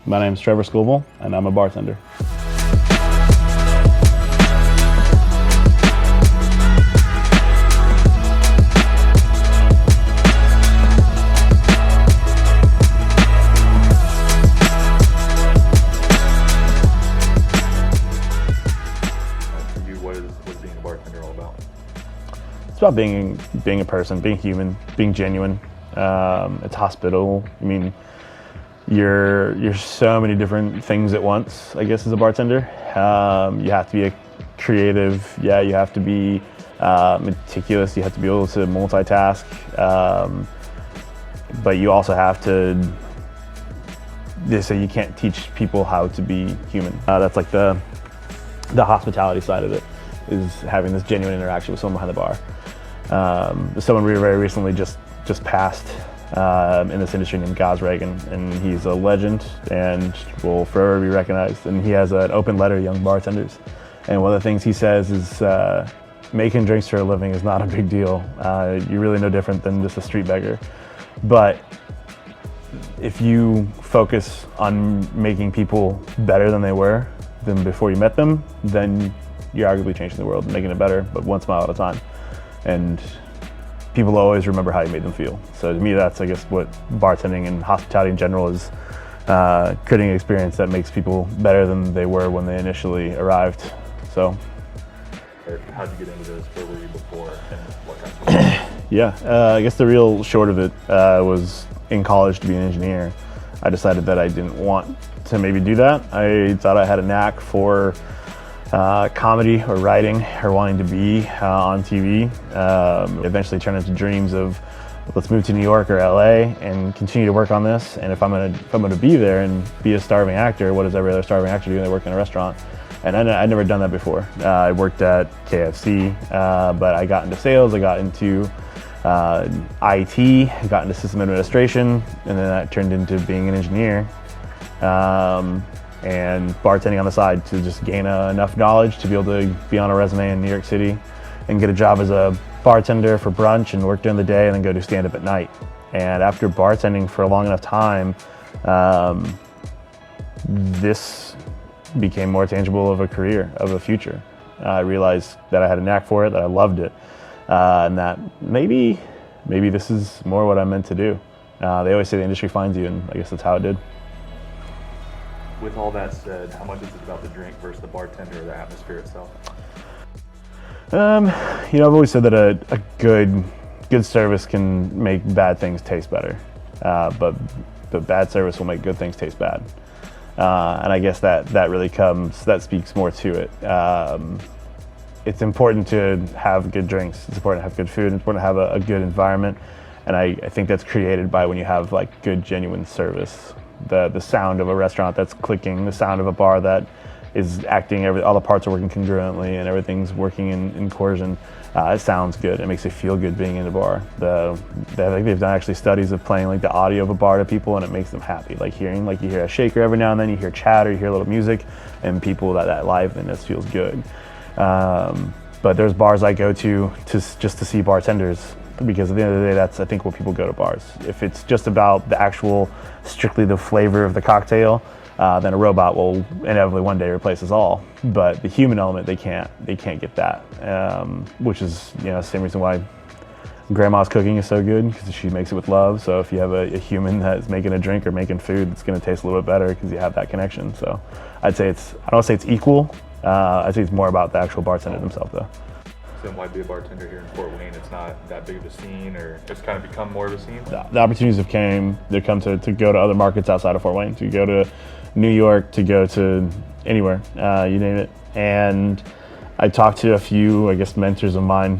My name's Trevor Scovel, and I'm a bartender. For you, what is being a bartender all about? It's about being a person, being human, being genuine. It's hospitable. I mean, you're so many different things at once, I guess, as a bartender. You have to be a creative. Yeah, you have to be meticulous. You have to be able to multitask. But you also have to. They say you can't teach people how to be human. That's like the hospitality side of it, is having this genuine interaction with someone behind the bar. Someone we very recently just passed in this industry named Reagan, and he's a legend and will forever be recognized. And he has an open letter to young bartenders. And one of the things he says is making drinks for a living is not a big deal. You're really no different than just a street beggar. But if you focus on making people better than they were than before you met them, then you're arguably changing the world and making it better, but one smile at a time. And people always remember how you made them feel. So to me, that's, I guess, what bartending and hospitality in general is, creating an experience that makes people better than they were when they initially arrived. So. How'd you get into this? Where were you before, and what kind of stuff? Yeah, I guess the real short of it was in college to be an engineer. I decided that I didn't want to maybe do that. I thought I had a knack for comedy or writing or wanting to be on TV. Eventually turned into dreams of, let's move to New York or LA and continue to work on this. And if I'm gonna be there and be a starving actor, what does every other starving actor do when they work in a restaurant? And I'd never done that before. I worked at KFC, but I got into sales, I got into IT, I got into system administration, and then that turned into being an engineer. And bartending on the side to just gain enough knowledge to be able to be on a resume in New York City and get a job as a bartender for brunch and work during the day and then go do stand-up at night. And after bartending for a long enough time, this became more tangible of a career, of a future. I realized that I had a knack for it, that I loved it, and that maybe this is more what I'm meant to do. They always say the industry finds you, and I guess that's how it did. With all that said, how much is it about the drink versus the bartender or the atmosphere itself? I've always said that a good service can make bad things taste better, but bad service will make good things taste bad. And I guess that speaks more to it. It's important to have good drinks. It's important to have good food. It's important to have a good environment. And I think that's created by when you have like good, genuine service. The sound of a restaurant that's clicking, the sound of a bar that is acting, all the parts are working congruently and everything's working in cohesion. It sounds good. It makes you feel good being in the bar. I think they've done actually studies of playing like the audio of a bar to people, and it makes them happy. Like you hear a shaker every now and then, you hear chatter, you hear a little music, and people that liveliness feels good. But there's bars I go to just to see bartenders, because at the end of the day, that's, I think, what people go to bars. If it's just about the actual, strictly the flavor of the cocktail, then a robot will inevitably one day replace us all. But the human element, they can't get that, which is, same reason why grandma's cooking is so good, because she makes it with love. So if you have a human that's making a drink or making food, it's going to taste a little bit better because you have that connection. So I'd say I don't say it's equal. I'd say it's more about the actual bartender themselves, though. So why be a bartender here in Fort Wayne? It's not that big of a scene, or it's kind of become more of a scene? The opportunities have come to go to other markets outside of Fort Wayne, to go to New York, to go to anywhere, you name it. And I talked to a few, I guess, mentors of mine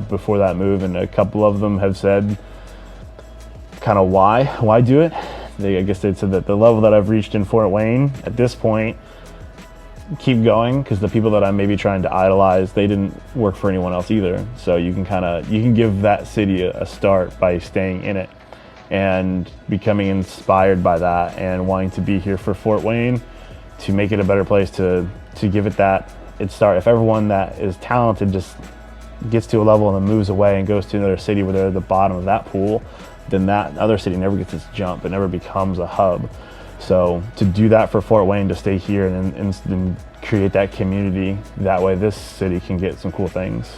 before that move, and a couple of them have said kind of why do it. I guess they said that the level that I've reached in Fort Wayne at this point, keep going, because the people that I'm maybe trying to idolize, they didn't work for anyone else either. So you can give that city a start by staying in it and becoming inspired by that and wanting to be here for Fort Wayne to make it a better place, to give it that start. If everyone that is talented just gets to a level and then moves away and goes to another city where they're at the bottom of that pool, then that other city never gets its jump. It never becomes a hub. So to do that for Fort Wayne, to stay here and create that community, that way this city can get some cool things.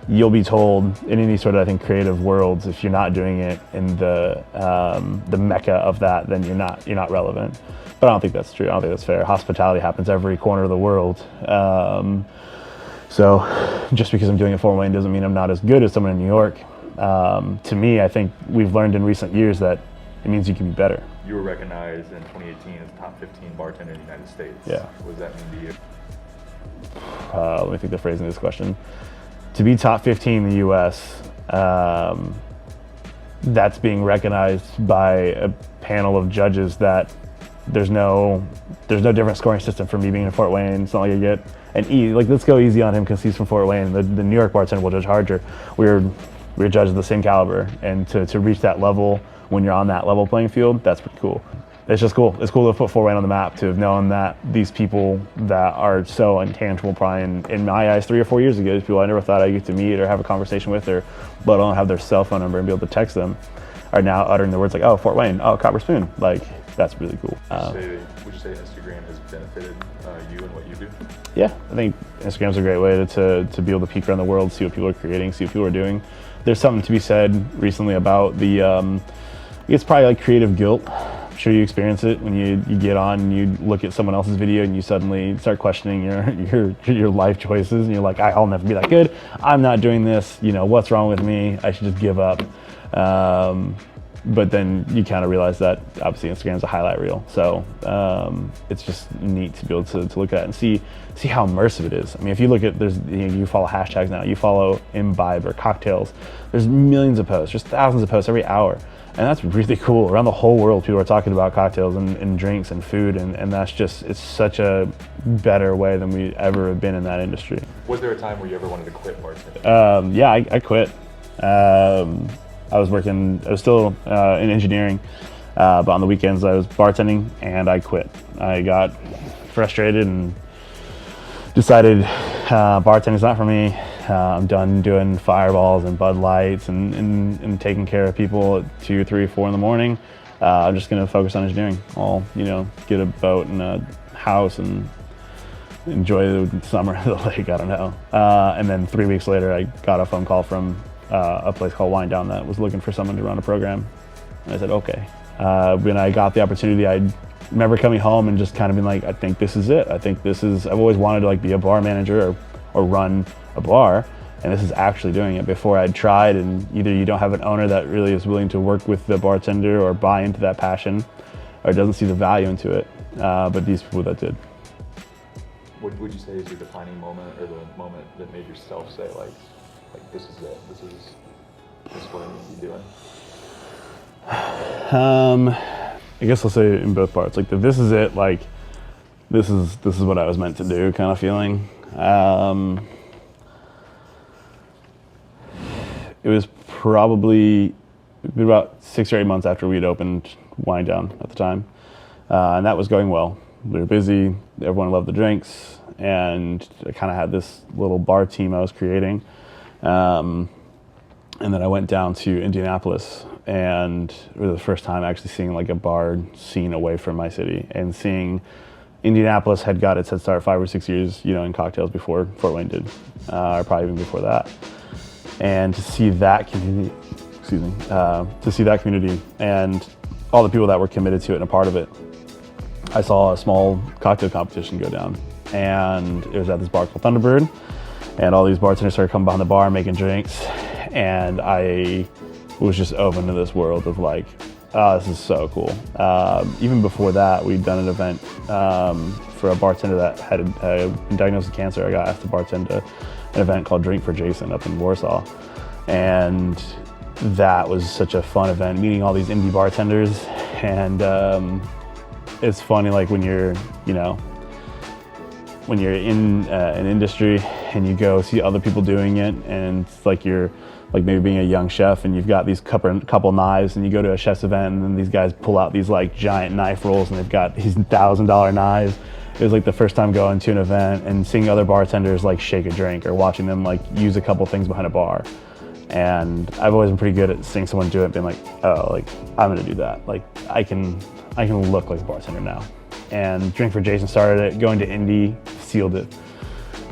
You'll be told in any sort of, I think, creative worlds, if you're not doing it in the mecca of that, then you're not relevant. But I don't think that's true. I don't think that's fair. Hospitality happens every corner of the world. So just because I'm doing it in Fort Wayne doesn't mean I'm not as good as someone in New York. To me, I think we've learned in recent years that it means you can be better. You were recognized in 2018 as top 15 bartender in the United States. Yeah. What does that mean to you? Let me think the phrasing of this question. To be top 15 in the U.S., that's being recognized by a panel of judges that there's no different scoring system for me being in Fort Wayne. It's not like I get an E. Like, let's go easy on him because he's from Fort Wayne. The New York bartender will judge harder. We're judged of the same caliber, and to reach that level when you're on that level playing field, that's pretty cool. It's just cool. It's cool to put Fort Wayne on the map, to have known that these people that are so intangible, probably in my eyes 3 or 4 years ago, these people I never thought I'd get to meet or have a conversation with, or let alone have their cell phone number and be able to text them, are now uttering the words like, oh, Fort Wayne, oh, Copper Spoon. Like, that's really cool. Would you say Instagram has benefited you and what you do? Yeah, I think Instagram's a great way to be able to peek around the world, see what people are creating, see what people are doing. There's something to be said recently about it's probably like creative guilt. I'm sure you experience it when you get on and you look at someone else's video and you suddenly start questioning your life choices, and you're like, I'll never be that good. I'm not doing this. What's wrong with me? I should just give up. But then you kind of realize that obviously Instagram's a highlight reel. So it's just neat to be able to look at it and see how immersive it is. I mean, if you look at, you follow hashtags now, you follow imbibe or cocktails, there's millions of posts, there's thousands of posts every hour. And that's really cool. Around the whole world, people are talking about cocktails and drinks and food, and that's just, it's such a better way than we ever have been in that industry. Was there a time where you ever wanted to quit bartending? Yeah, I quit. I was still in engineering, but on the weekends I was bartending, and I quit. I got frustrated and decided bartending's not for me. I'm done doing fireballs and Bud Lights and taking care of people at 2, 3, 4 in the morning. I'm just gonna focus on engineering. I'll get a boat and a house and enjoy the summer at the lake, I don't know. And then 3 weeks later I got a phone call from a place called Wind Down that was looking for someone to run a program. And I said, okay. When I got the opportunity, I remember coming home and just kind of being like, I think this is it. I've always wanted to be a bar manager or run a bar, and this is actually doing it. Before I'd tried, and either you don't have an owner that really is willing to work with the bartender or buy into that passion, or doesn't see the value into it. But these people that did. What would you say is your defining moment, or the moment that made yourself say like this is it, this is what I need to be doing? I guess I'll say in both parts. This is it. This is what I was meant to do kind of feeling. It was probably about 6 or 8 months after we'd opened Wind Down at the time, and that was going well. We were busy. Everyone loved the drinks, and I kind of had this little bar team I was creating. And then I went down to Indianapolis, and it was the first time actually seeing a bar scene away from my city, and seeing Indianapolis had got its head start 5 or 6 years, in cocktails before Fort Wayne did, or probably even before that. And to see that community, and all the people that were committed to it and a part of it. I saw a small cocktail competition go down, and it was at this bar called Thunderbird, and all these bartenders started coming behind the bar making drinks, and I was just open to this world of oh, this is so cool. Even before that, we'd done an event for a bartender that had been diagnosed with cancer. I got asked to bartend an event called Drink for Jason up in Warsaw, and that was such a fun event, meeting all these indie bartenders. And it's funny, when you're in an industry and you go see other people doing it, and it's you're maybe being a young chef and you've got these couple knives, and you go to a chef's event and then these guys pull out these giant knife rolls and they've got these $1,000 knives. It was the first time going to an event and seeing other bartenders shake a drink, or watching them use a couple things behind a bar. And I've always been pretty good at seeing someone do it, being like, oh, like I'm gonna do that. Like I can look like a bartender now. And Drink for Jason started it, going to Indy, sealed it,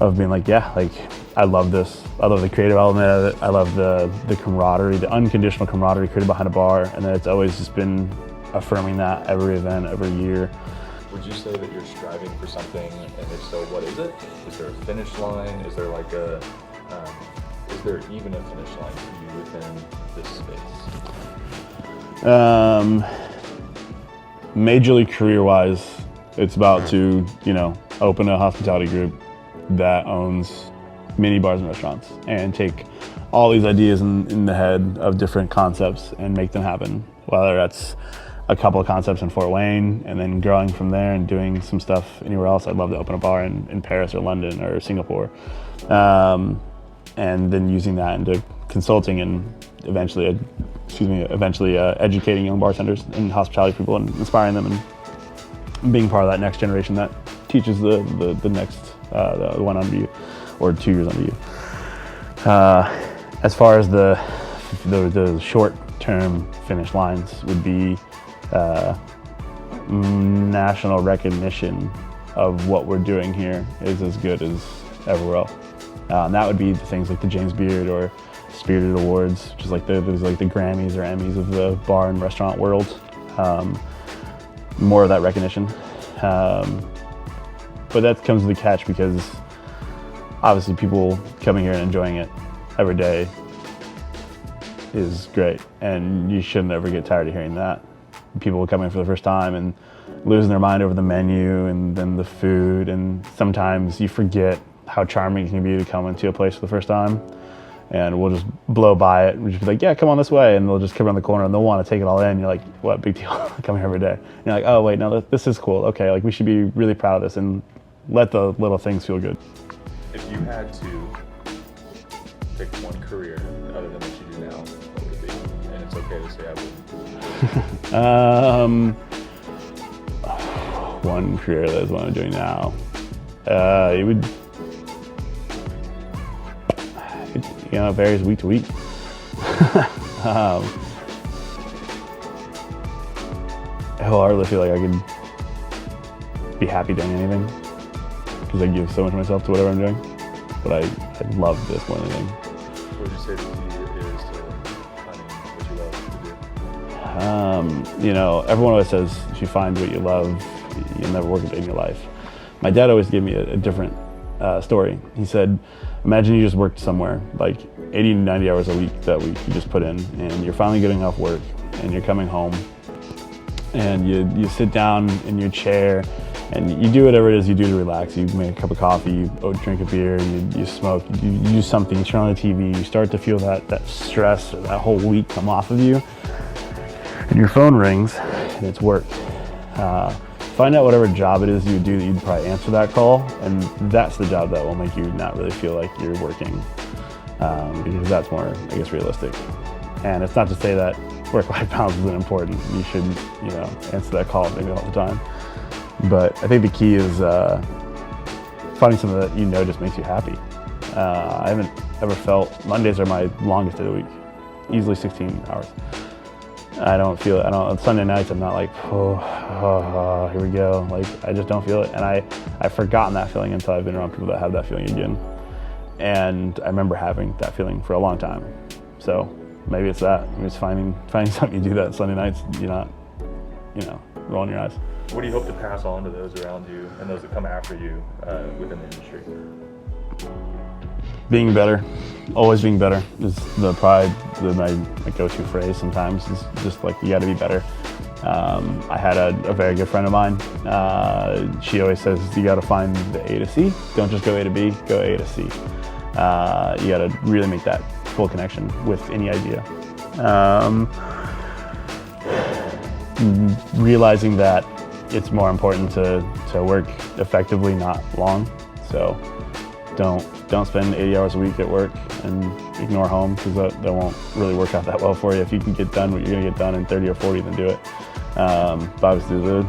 of being like, yeah, like I love this. I love the creative element of it. I love the camaraderie, the unconditional camaraderie created behind a bar. And then it's always just been affirming that every event, every year. Would you say that you're striving for something, and if so, what is it? Is there a finish line? Is there like is there even a finish line for you within this space? Majorly career-wise, it's about to, open a hospitality group that owns mini bars and restaurants and take all these ideas in the head of different concepts and make them happen. Whether that's a couple of concepts in Fort Wayne and then growing from there and doing some stuff anywhere else. I'd love to open a bar in Paris or London or Singapore. And then using that into consulting and eventually educating young bartenders and hospitality people and inspiring them and being part of that next generation that teaches the next the one under you or 2 years under you. As far as the short-term finish lines would be national recognition of what we're doing here is as good as everywhere else. And that would be the things like the James Beard or Spirited Awards, which is like the Grammys or Emmys of the bar and restaurant world. More of that recognition. But that comes with a catch because obviously people coming here and enjoying it every day is great, and you shouldn't ever get tired of hearing that. People coming for the first time and losing their mind over the menu and then the food, and sometimes you forget how charming it can be to come into a place for the first time, and we'll just blow by it and we'll just be like, yeah, come on this way, and they'll just come around the corner and they'll want to take it all in. You're like, what, big deal? I come here every day. And you're like, oh wait, no, this is cool. Okay, like we should be really proud of this and let the little things feel good. If you had to pick one career other than what you do now, what would it be? And it's okay to say I wouldn't. One career that is what I'm doing now. It varies week to week. I hardly feel like I could be happy doing anything because I give so much of myself to whatever I'm doing. But I love this more than anything. What would you say the key is to finding what you love to do? Everyone always says if you find what you love, you'll never work a day in your life. My dad always gave me a different story. He said, imagine you just worked somewhere like 80 to 90 hours a week that week you just put in, and you're finally getting off work and you're coming home and you sit down in your chair and you do whatever it is you do to relax. You make a cup of coffee, you drink a beer, you smoke, you do something, you turn on the TV, you start to feel that stress or that whole week come off of you, and your phone rings and it's work. Find out whatever job it is you do that you'd probably answer that call, and that's the job that will make you not really feel like you're working, because that's more, I guess, realistic. And it's not to say that work-life balance isn't important. You should, answer that call maybe all the time. But I think the key is finding something that just makes you happy. I haven't ever felt, Mondays are my longest day of the week, easily 16 hours. On Sunday nights I'm not like, here we go. Like, I just don't feel it. And I've forgotten that feeling until I've been around people that have that feeling again. And I remember having that feeling for a long time. So maybe it's that. Maybe it's finding something you do that Sunday nights, you're not, rolling your eyes. What do you hope to pass on to those around you and those that come after you within the industry? Being better, always being better is my go-to phrase sometimes. Is just like, you got to be better. I had a very good friend of mine. She always says you got to find the A to C. Don't just go A to B, go A to C. You got to really make that full connection with any idea. Realizing that it's more important to work effectively, not long. So don't spend 80 hours a week at work and ignore home, because that won't really work out that well for you. If you can get done what you're going to get done in 30 or 40, then do it. But obviously the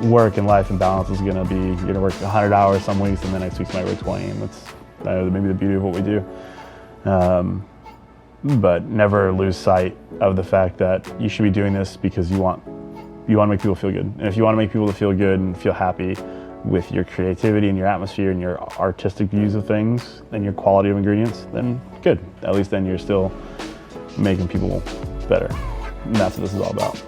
work and life and balance is going to be, you're going to work 100 hours some weeks and the next week you might work 20, and that's maybe the beauty of what we do. but never lose sight of the fact that you should be doing this because you want to make people feel good. And if you want to make people feel good and feel happy with your creativity and your atmosphere and your artistic views of things and your quality of ingredients, then good. At least then you're still making people better. And that's what this is all about.